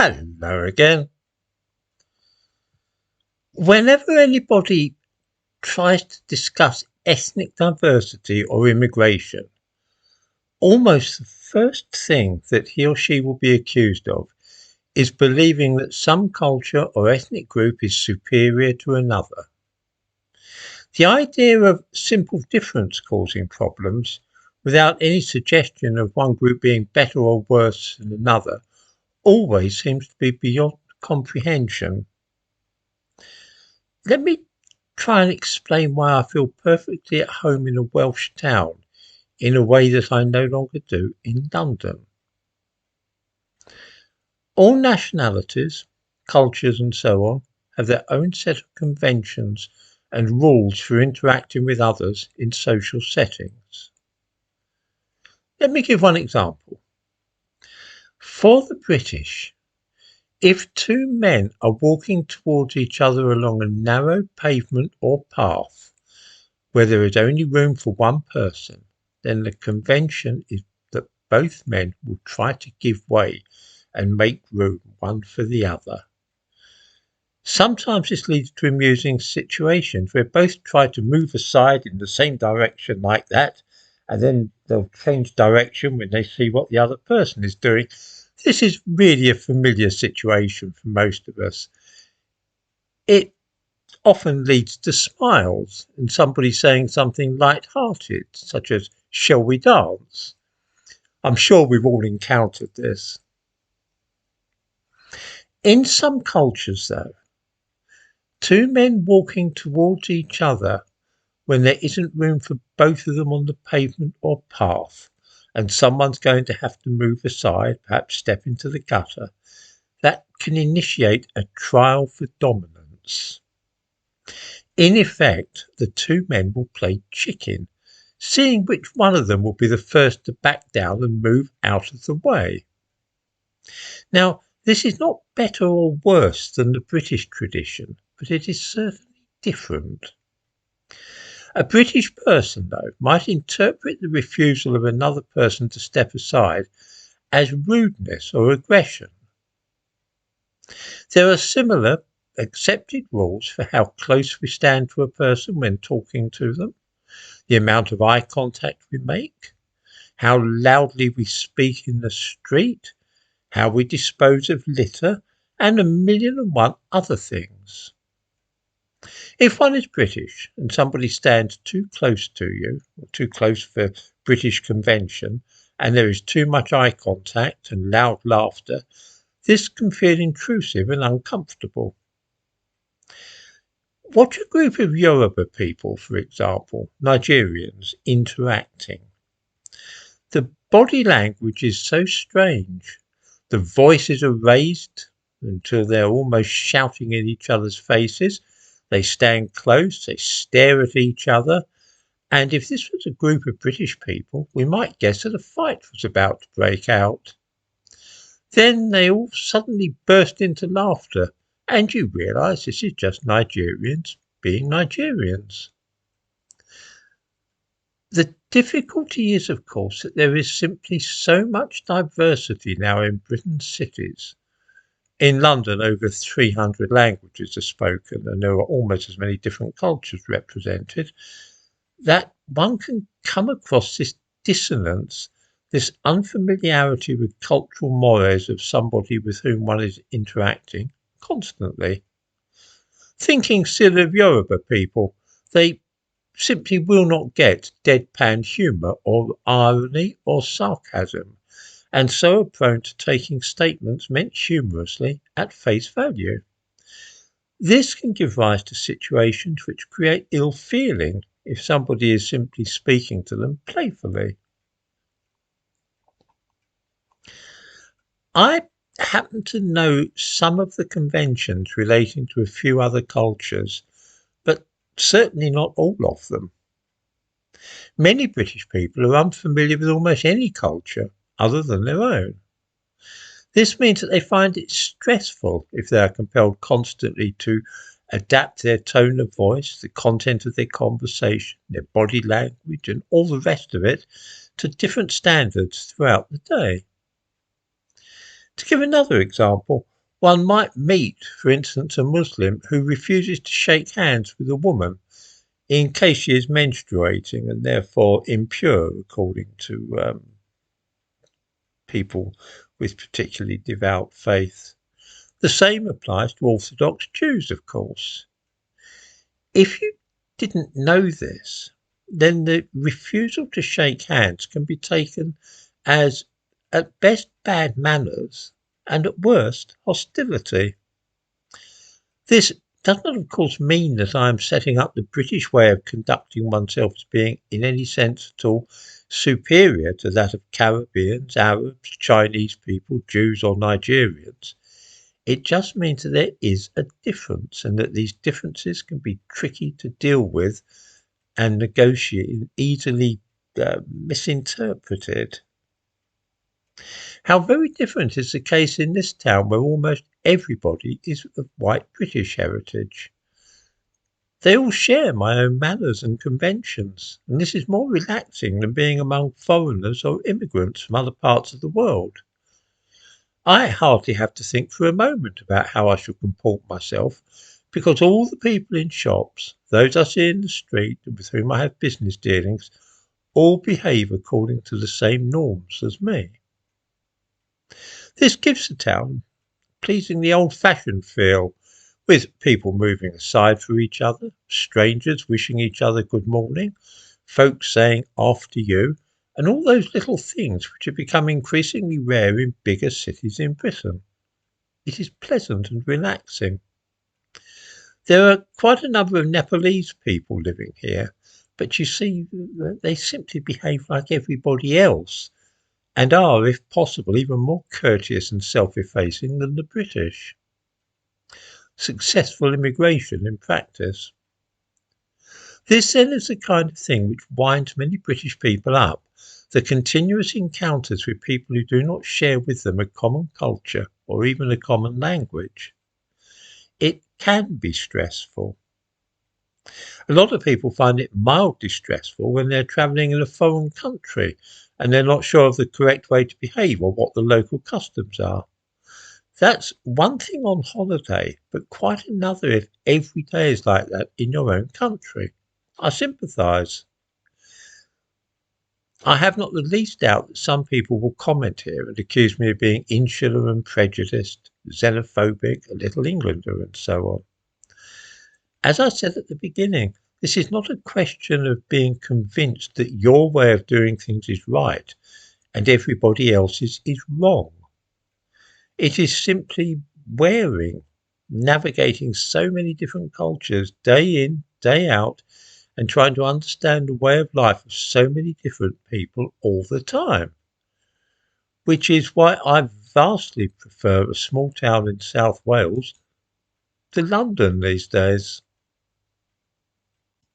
Hello again. Whenever anybody tries to discuss ethnic diversity or immigration, almost the first thing that he or she will be accused of is believing that some culture or ethnic group is superior to another. The idea of simple difference causing problems, without any suggestion of one group being better or worse than another, always seems to be beyond comprehension. Let me try and explain why I feel perfectly at home in a Welsh town in a way that I no longer do in London. All nationalities, cultures, and so on have their own set of conventions and rules for interacting with others in social settings. Let me give one example. For the British, if two men are walking towards each other along a narrow pavement or path where there is only room for one person, then the convention is that both men will try to give way and make room one for the other. Sometimes this leads to amusing situations where both try to move aside in the same direction like that, and then they'll change direction when they see what the other person is doing. This is really a familiar situation for most of us. It often leads to smiles and somebody saying something light-hearted, such as, "Shall we dance?" I'm sure we've all encountered this. In some cultures, though, two men walking towards each other when there isn't room for both of them on the pavement or path, and someone's going to have to move aside, perhaps step into the gutter, that can initiate a trial for dominance. In effect, the two men will play chicken, seeing which one of them will be the first to back down and move out of the way. Now, this is not better or worse than the British tradition, but it is certainly different. A British person, though, might interpret the refusal of another person to step aside as rudeness or aggression. There are similar accepted rules for how close we stand to a person when talking to them, the amount of eye contact we make, how loudly we speak in the street, how we dispose of litter, and a million and one other things. If one is British and somebody stands too close to you, or too close for British convention, and there is too much eye contact and loud laughter, this can feel intrusive and uncomfortable. Watch a group of Yoruba people, for example, Nigerians, interacting. The body language is so strange. The voices are raised until they're almost shouting in each other's faces. They stand close, they stare at each other, and if this was a group of British people, we might guess that a fight was about to break out. Then they all suddenly burst into laughter, and you realise this is just Nigerians being Nigerians. The difficulty is, of course, that there is simply so much diversity now in Britain's cities. In London, over 300 languages are spoken, and there are almost as many different cultures represented, that one can come across this dissonance, this unfamiliarity with cultural mores of somebody with whom one is interacting constantly. Thinking still of Yoruba people, they simply will not get deadpan humour or irony or sarcasm, and so are prone to taking statements meant humorously at face value. This can give rise to situations which create ill feeling if somebody is simply speaking to them playfully. I happen to know some of the conventions relating to a few other cultures, but certainly not all of them. Many British people are unfamiliar with almost any culture other than their own. This means that they find it stressful if they are compelled constantly to adapt their tone of voice, the content of their conversation, their body language, and all the rest of it to different standards throughout the day. To give another example, one might meet, for instance, a Muslim who refuses to shake hands with a woman in case she is menstruating and therefore impure, according to people with particularly devout faith. The same applies to Orthodox Jews, of course. If you didn't know this, then the refusal to shake hands can be taken as, at best, bad manners and at worst, hostility. This does not, of course, mean that I am setting up the British way of conducting oneself as being in any sense at all superior to that of Caribbeans, Arabs, Chinese people, Jews, or Nigerians. It just means that there is a difference and that these differences can be tricky to deal with and negotiate and easily misinterpreted. How very different is the case in this town where almost everybody is of white British heritage. They all share my own manners and conventions, and this is more relaxing than being among foreigners or immigrants from other parts of the world. I hardly have to think for a moment about how I should comport myself, because all the people in shops, those I see in the street and with whom I have business dealings, all behave according to the same norms as me. This gives the town a pleasingly old-fashioned feel, with people moving aside for each other, strangers wishing each other good morning, folks saying after you, and all those little things which have become increasingly rare in bigger cities in Britain. It is pleasant and relaxing. There are quite a number of Nepalese people living here, but you see, they simply behave like everybody else and are, if possible, even more courteous and self-effacing than the British. Successful immigration in practice. This then is the kind of thing which winds many British people up, the continuous encounters with people who do not share with them a common culture or even a common language. It can be stressful. A lot of people find it mildly stressful when they're travelling in a foreign country and they're not sure of the correct way to behave or what the local customs are. That's one thing on holiday, but quite another if every day is like that in your own country. I sympathise. I have not the least doubt that some people will comment here and accuse me of being insular and prejudiced, xenophobic, a little Englander, and so on. As I said at the beginning, this is not a question of being convinced that your way of doing things is right and everybody else's is wrong. It is simply navigating so many different cultures day in, day out, and trying to understand the way of life of so many different people all the time. Which is why I vastly prefer a small town in South Wales to London these days.